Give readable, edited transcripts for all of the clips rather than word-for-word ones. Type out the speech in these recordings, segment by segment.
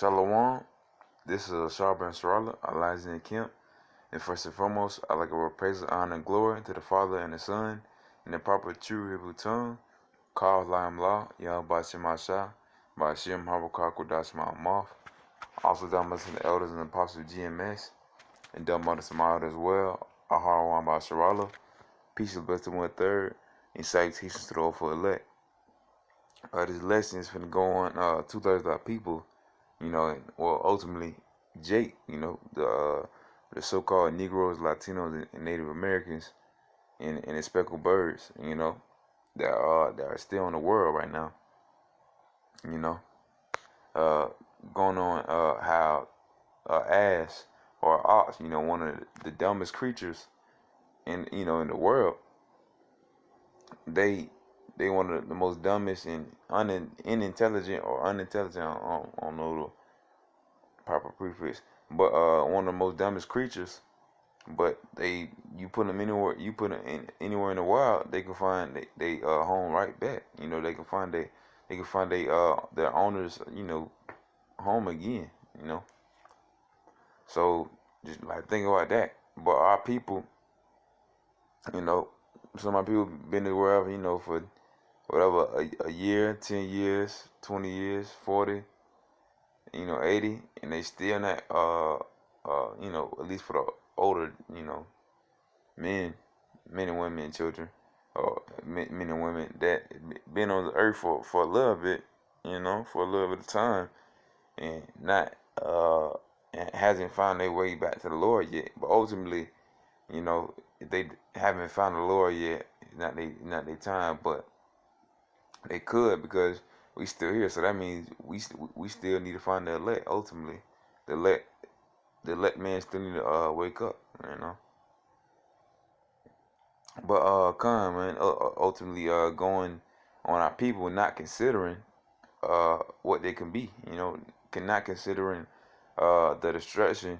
Shalom. This is Shar Ben Sarala, Elijah and Kemp. And first and foremost, I'd like to praise, honor, and glory to the Father and the Son in the proper true Hebrew tongue. Call Lam Law, Yah Bashim Asha, Bashim Habakar Kudash Moth. Also, down to the elders and apostles of GMS, and done by the Samad as well. Ahar by Sharala. Peace and blessing 1/3, and salutations to the awful elect. This lesson is going to go on 2/3 of our people. And ultimately, Jake, the so-called Negroes, Latinos, and Native Americans, and the speckled birds, that are still in the world right now, uh, going on how ass or ox, one of the dumbest creatures in the world, they one of the most dumbest and unintelligent or unintelligent. I don't know the proper prefix, but one of the most dumbest creatures. But you put them anywhere, anywhere in the wild, they can find they home right back. They can find their owners, home again. So just like think about that. But our people, some of my people been to wherever, for whatever, a year, 10 years, 20 years, 40, 80, and they still not, at least for the older, men and women and children, or men and women that been on the earth for a little bit, for a little bit of time, and not, and hasn't found their way back to the Lord yet. But ultimately, if they haven't found the Lord yet, not their time, but they could, because we still here. So that means we still need to find the elect. Ultimately, the elect man still need to wake up. But come man, ultimately going on our people, not considering what they can be. Not considering the destruction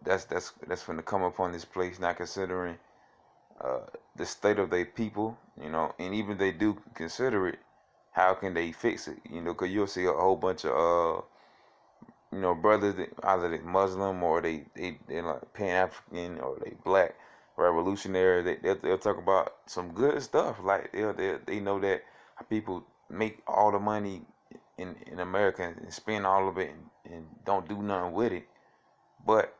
that's going to come upon this place, not considering the state of their people, and even if they do consider it, how can they fix it? Because you'll see a whole bunch of brothers that either they Muslim or they're like Pan-African or they black revolutionary. They'll talk about some good stuff, like they know that people make all the money in America and spend all of it and don't do nothing with it. But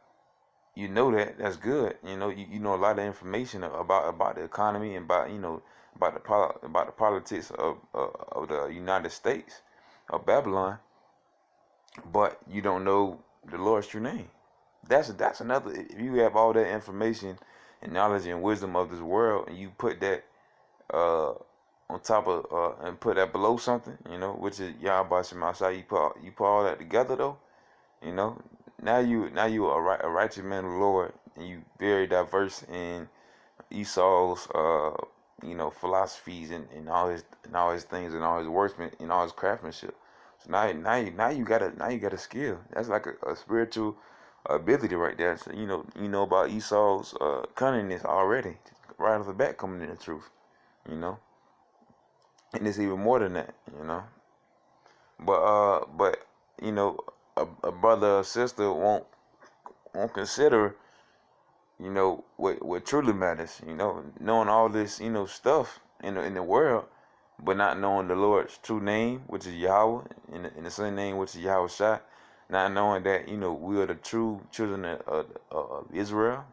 that's good. You know a lot of information about the economy and about about the politics of the United States of Babylon, but you don't know the Lord's true name. That's another. If you have all that information and knowledge and wisdom of this world, and you put that on top of and put that below something, which is Yahweh Shemashah, you put all that together though, now you a righteous man of the Lord, and you very diverse in Esau's philosophies and all his things and all his workmanship and all his craftsmanship. So now you got a skill. That's like a spiritual ability right there. So you know about Esau's cunningness already, right off the bat, coming in the truth. And it's even more than that. But a brother or sister won't consider what truly matters. Knowing all this stuff in the world, but not knowing the Lord's true name, which is Yahweh, in the Son name, which is Yahweh Shai. Not knowing that we are the true children of Israel.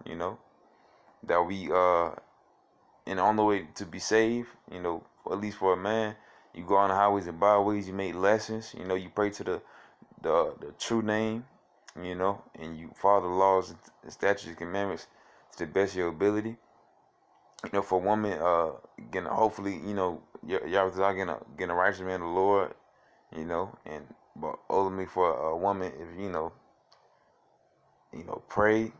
That we and on the way to be saved. At least for a man, you go on the highways and byways, you make lessons. You pray to the true name. And you follow the laws and statutes and commandments to the best of your ability. For a woman, hopefully, y'all getting a righteous man of the Lord, and but ultimately for a woman, if pray,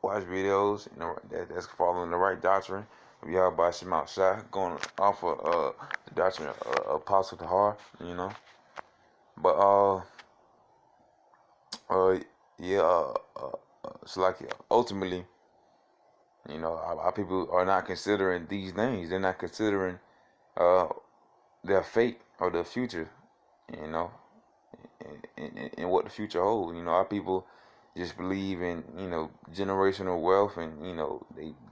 watch videos, that's following the right doctrine of Yahweh Shema Shai, going off of the doctrine of Apostle Tahar, but it's like ultimately, our people are not considering these things. They're not considering their fate or their future, and what the future holds. Our people just believe in generational wealth, and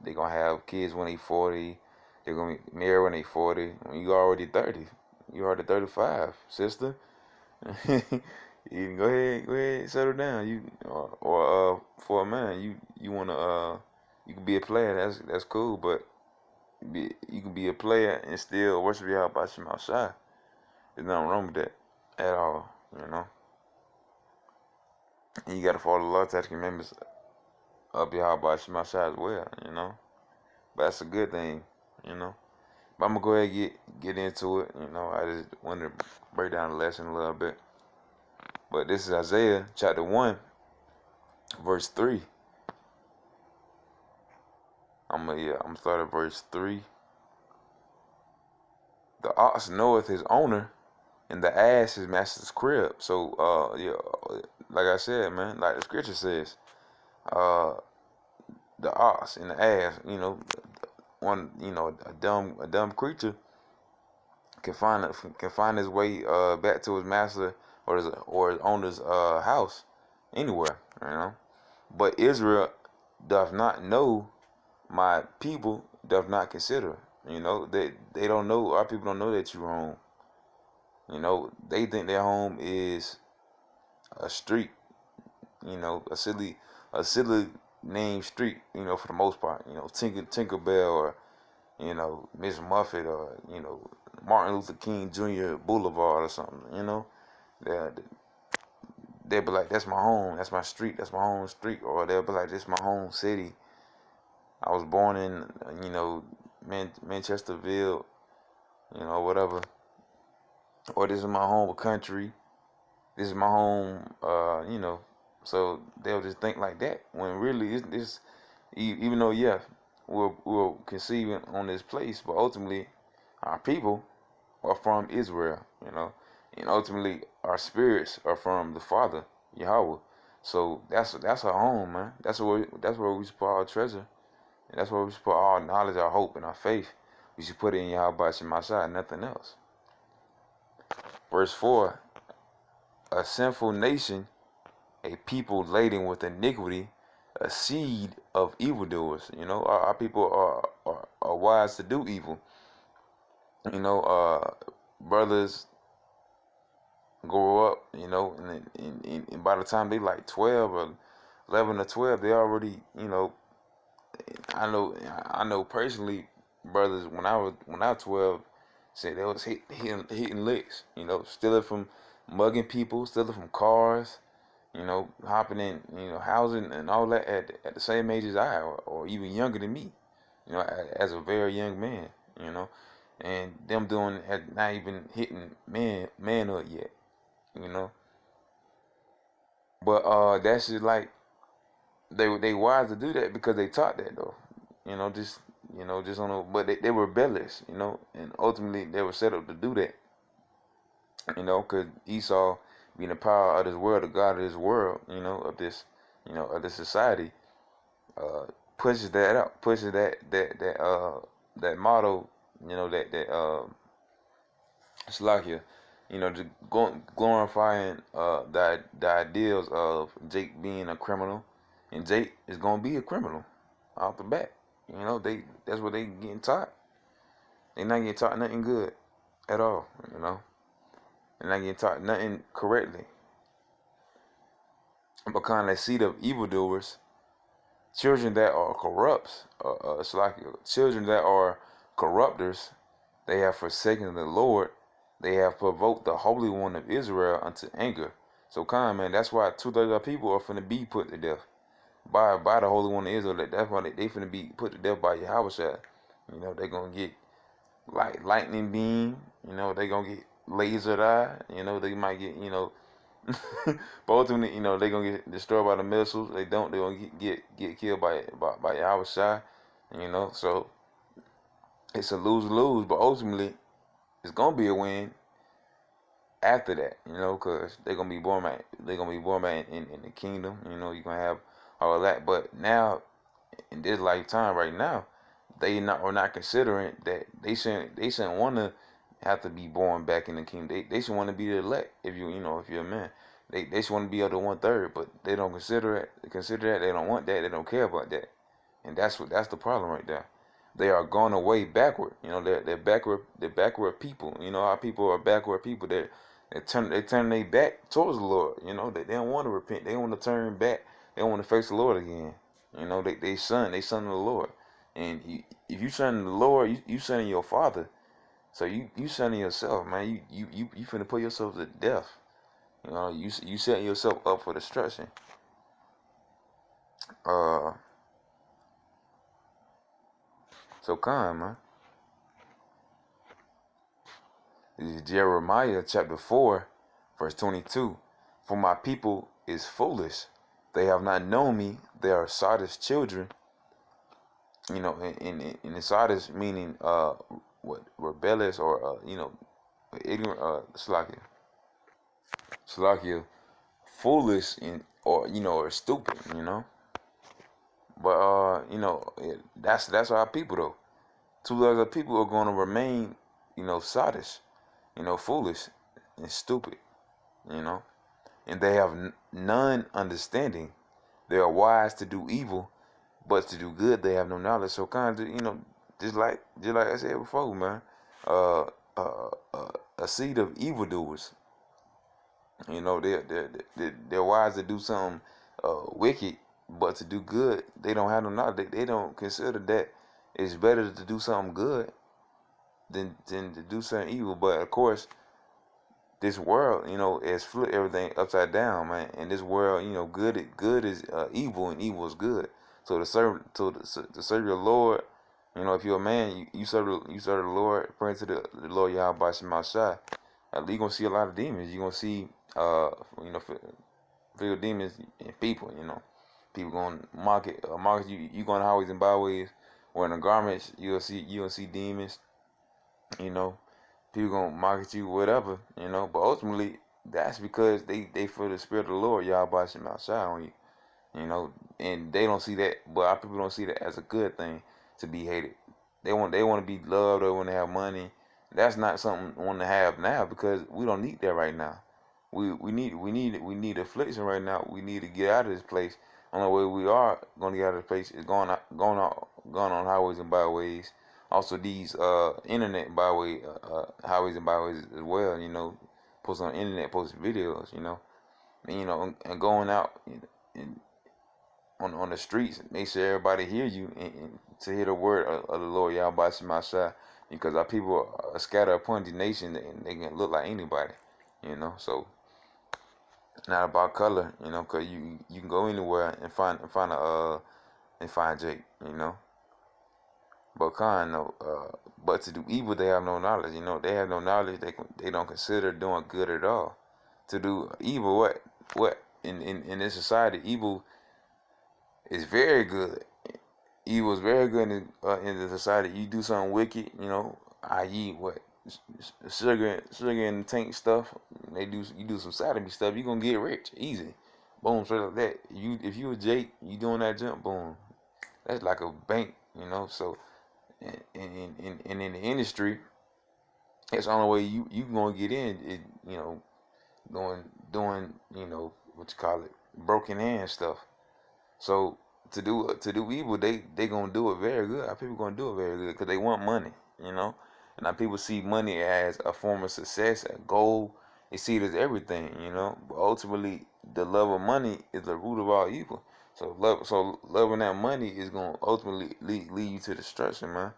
they gonna have kids when they 40. They're gonna be married when they 40. When you already 30, you already 35, sister. You go ahead, settle down. Or for a man, you wanna you can be a player. That's cool, but you can be a player and still worship Yahweh Bashim outside. There's nothing wrong with that at all. And you gotta follow the law, statutes, commandments of Yahweh Bashim outside as well. But that's a good thing. But I'm gonna go ahead and get into it. I just wanted to break down the lesson a little bit. But this is Isaiah chapter 1, verse 3. I'm gonna start at verse 3. The ox knoweth his owner, and the ass his master's crib. So like I said, man, like the scripture says, the ox and the ass, one, a dumb creature can find his way back to his master or his owner's house anywhere. But Israel doth not know, my people doth not consider. They don't know. Our people don't know that you're home. They think their home is a street. A silly named street. For the most part. Tinkerbell, or Miss Muffet, or Martin Luther King Jr. Boulevard or something. They'll be like, that's my home, that's my street, that's my home street. Or they'll be like, this is my home city. I was born in, Manchesterville, whatever. Or this is my home country. This is my home, So they'll just think like that. When really, it's even though, yeah, we're conceiving on this place, but ultimately, our people are from Israel, and ultimately our spirits are from the Father, Yahweh. So that's our home, man. That's where we should put our treasure, and that's where we should put our knowledge, our hope, and our faith. We should put it in Yahweh Shemashah, nothing else. Verse 4: a sinful nation, a people laden with iniquity, a seed of evildoers. Our people are wise to do evil. Brothers grow up, and by the time they like 12 or 11 or 12, they already, I know personally, brothers, when I was 12, said they was hitting licks, stealing from, mugging people, stealing from cars, hopping in, housing and all that at the same age as I, or even younger than me, as a very young man, and them doing not even hitting manhood yet, But that's just like they wise to do that because they taught that though, just on but they were rebellious, and ultimately they were set up to do that, because Esau, being the power of this world, the God of this world, of this, of this society, pushes that out, pushes that motto, Slakia, just glorifying the ideals of Jake being a criminal, and Jake is gonna be a criminal off the bat. That's what they getting taught. They not getting taught nothing good at all. They're not getting taught nothing correctly. Because the seed of evildoers, children that are corrupts, children that are corrupters, they have forsaken the Lord. They have provoked the Holy One of Israel unto anger. So, man, that's why 2/3 of people are finna be put to death by the Holy One of Israel. That's why they finna be put to death by Yahweh. They're gonna get lightning beam. They're gonna get lasered eye. They might get, but ultimately, they're gonna get destroyed by the missiles. They're gonna get killed by Yahweh. So it's a lose-lose, but ultimately it's gonna be a win after that, because they're gonna be born back. They're gonna be born back in the kingdom. You're gonna have all that. But now, in this lifetime, right now, are not considering that they shouldn't want to have to be born back in the kingdom. They should want to be the elect. If if you're a man, they should want to be of the 1/3, but they don't consider it. They consider that. They don't want that. They don't care about that, and that's the problem right there. They are going away backward. They're backward. They're backward people. Our people are backward people. They turn their back towards the Lord. They don't want to repent. They want to turn back. They want to face the Lord again. They son of the Lord. And if you son of the Lord, you son of your father. So you son of yourself, man. You finna put yourself to death. You setting yourself up for destruction. Uh, so come, man. This is Jeremiah chapter 4, verse 22. For my people is foolish. They have not known me. They are Sardis children. In the Sardis meaning what, rebellious, or ignorant, Salakia, foolish, or stupid, But that's our people though. Two other people are going to remain, Sardis, foolish and stupid, and they have none understanding. They are wise to do evil, but to do good they have no knowledge. So kind of, just like I said before, man, uh, a seed of evildoers. They're wise to do something wicked, but to do good they don't have no knowledge. They don't consider that it's better to do something good than to do something evil. But of course, this world, has flipped everything upside down, man. And this world, good is evil, and evil is good. So to serve your Lord, if you're a man, you serve the Lord, praying to the Lord Yahweh Shema Shai. You're gonna see a lot of demons. You're gonna see real demons in people. People gonna mock you. You going highways and byways wearing the garments. You'll see demons. People gonna mock at you, whatever. But ultimately, that's because they feel the spirit of the Lord Yahweh Shema Shai on you. And they don't see that, but our people don't see that as a good thing to be hated. They want to be loved, or want to have money. That's not something we want to have now, because we don't need that right now. We need affliction right now. We need to get out of this place. Only way we are going to get out of this place is going on highways and byways. Also these internet byway highways and byways as well. Post on the internet, post videos. And going out and on the streets, make sure everybody hear you, and to hear the word of the Lord Yahweh Shema Shai, because our people are scattered upon the nation, and they can look like anybody, So it's not about color, because you can go anywhere and find Jake, But but to do evil they have no knowledge, They have no knowledge. They don't consider doing good at all. To do evil, what in this society, evil is very good. Evil is very good in the society. You do something wicked, i.e. what, sugar in the tank stuff. You do some sodomy stuff. You gonna get rich easy, boom, straight like that. If you a Jake, you doing that jump, boom. That's like a bank, So, and in the industry, that's the only way you gonna get in. Doing what you call it, broken hand stuff. So to do evil, they gonna do it very good. Our people gonna do it very good because they want money, And our people see money as a form of success, a goal. They see it as everything, But ultimately, the love of money is the root of all evil. So loving that money is gonna ultimately lead you to destruction, man.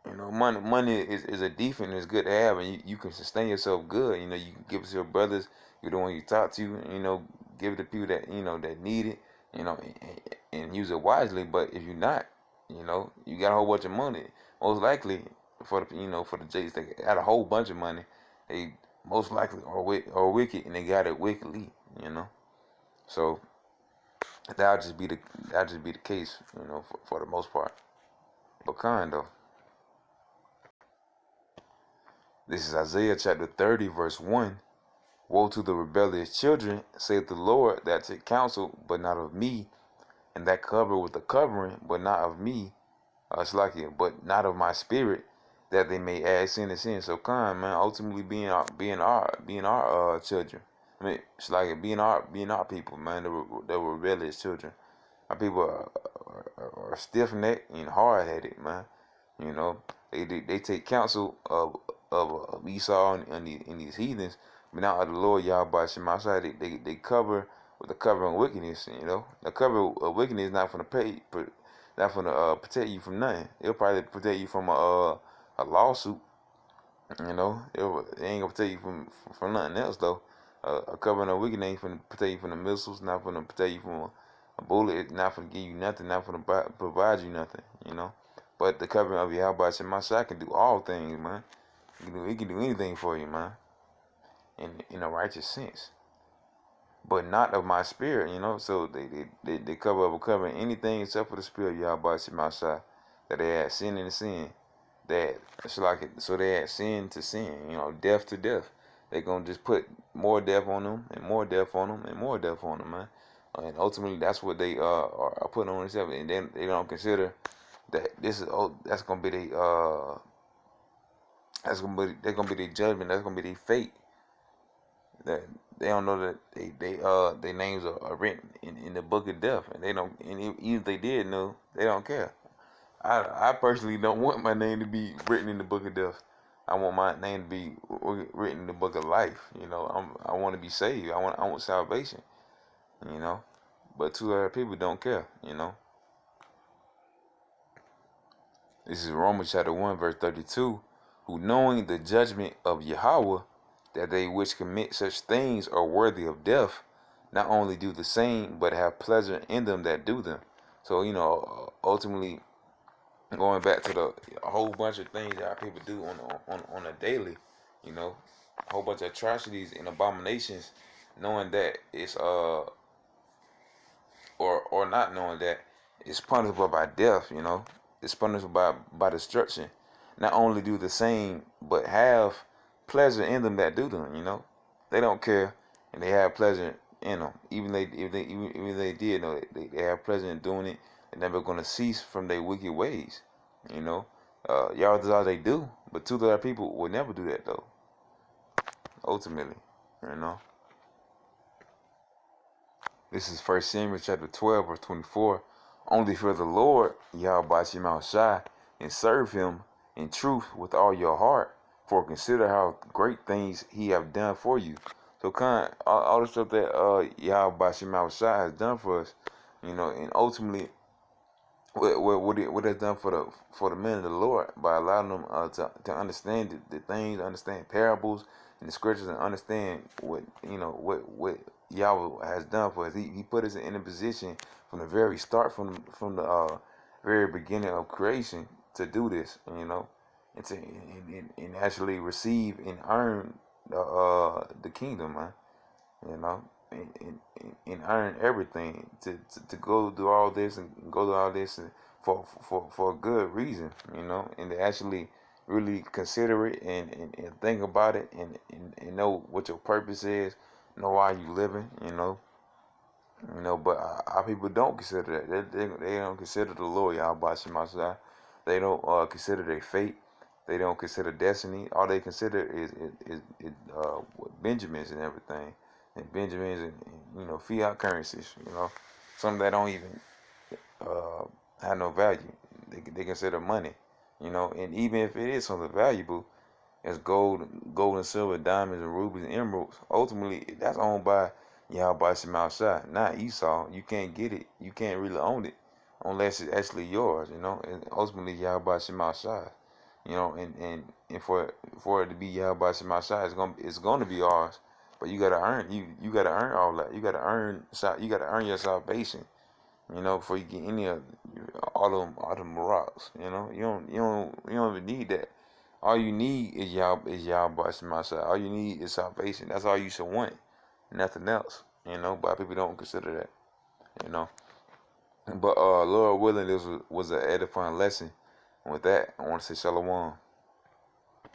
Money is a defense. It's good to have, and you can sustain yourself good. You can give it to your brothers. You're the one you talk to. Give it to people that that need it. And use it wisely. But if you're not, you got a whole bunch of money. Most likely, for the Jays, they got a whole bunch of money. They most likely are wicked, and they got it wickedly. So that'll just be the case. For the most part. But kind of. This is Isaiah chapter 30, verse 1. Woe to the rebellious children, saith the Lord, that take counsel, but not of me, and that cover with a covering, but not of me, but not of my spirit. that they may add sin to sin. So kind man, ultimately being our children. I mean, it's like being our people, man. That were rebellious children. Our people are stiff necked and hard headed, man. You know, they take counsel of Esau and these heathens, but not of the Lord Yahweh Shemashai. They cover with the cover of wickedness. You know, the cover of wickedness is not from the not from the protect you from nothing. It'll probably protect you from a lawsuit. You know, it ain't gonna protect you from nothing else though. A covering of wickedness ain't gonna protect you from the missiles, not gonna protect you from a bullet. It's not gonna give you nothing, not gonna provide you nothing. You know, but the covering of Yahweh Shemashai can do all things, man. He can do anything for you, man, in a righteous sense, but not of my spirit, you know. So they covering anything except for the spirit of Yahweh Shemashai, that they add sin into sin, that it's like so they add sin to sin, you know, death to death. They gonna just put more death on them and more death on them and more death on them, man. And ultimately, that's what they are putting on themselves, and then they don't consider that this is that's gonna be the judgment. That's gonna be their fate. That they don't know that their names are written in the book of death, and they don't. And even if they did know, they don't care. I personally don't want my name to be written in the book of death. I want my name to be written in the book of life. You know, I want to be saved. I want salvation. You know, but two other people don't care. You know, this is Romans chapter 1 verse 32. Who knowing the judgment of Yahweh, that they which commit such things are worthy of death, not only do the same, but have pleasure in them that do them. So, you know, ultimately, going back to the a whole bunch of things that our people do on a daily, you know, a whole bunch of atrocities and abominations, knowing that it's or not knowing that it's punishable by death, you know, it's punishable by destruction. Not only do the same, but have pleasure in them that do them, you know. They don't care, and they have pleasure in them. Even if they did know it, they have pleasure in doing it. They're never gonna cease from their wicked ways, you know. Y'all, that's all they do. But two other people would never do that though. Ultimately, you know. This is First Samuel chapter 12 verse 24. Only fear the Lord, Yahweh Shai, and serve him in truth with all your heart, for consider how great things he have done for you. So kind of, all the stuff that Yahweh Shai has done for us, you know, and ultimately what it's done for the men of the Lord by allowing them to understand the things, understand parables and the scriptures, and understand what you know what Yahweh has done for us. He put us in a position from the very start, from the very beginning of creation, to do this, you know, and to and actually receive and earn the kingdom, man. You know, and earn everything to go through all this and go through all this and for a good reason, you know, and to actually really consider it and think about it and know what your purpose is, know why you living, you know, but our people don't consider that. They don't consider the Lord Yahweh Shemashai. They don't consider their fate. They don't consider destiny. All they consider is Benjamins and everything, and Benjamins and you know fiat currencies. You know, some that don't even uh, have no value. They consider money. You know, and even if it is something valuable, as gold and silver, diamonds and rubies and emeralds, ultimately that's owned by Yahweh Shemashai, not Esau. You can't get it. You can't really own it unless it's actually yours. You know, and ultimately Yahweh Shemashai. You know, and for it to be Yahweh Shemashai, it's gonna be ours. But you gotta earn all that. You gotta earn your salvation. You know, before you get any of all them rocks. You know, you don't even need that. All you need is Yahweh Shemashai. All you need is salvation. That's all you should want. Nothing else. You know, but people don't consider that. You know. But Lord willing, this was an edifying lesson. And with that, I want to say shalom.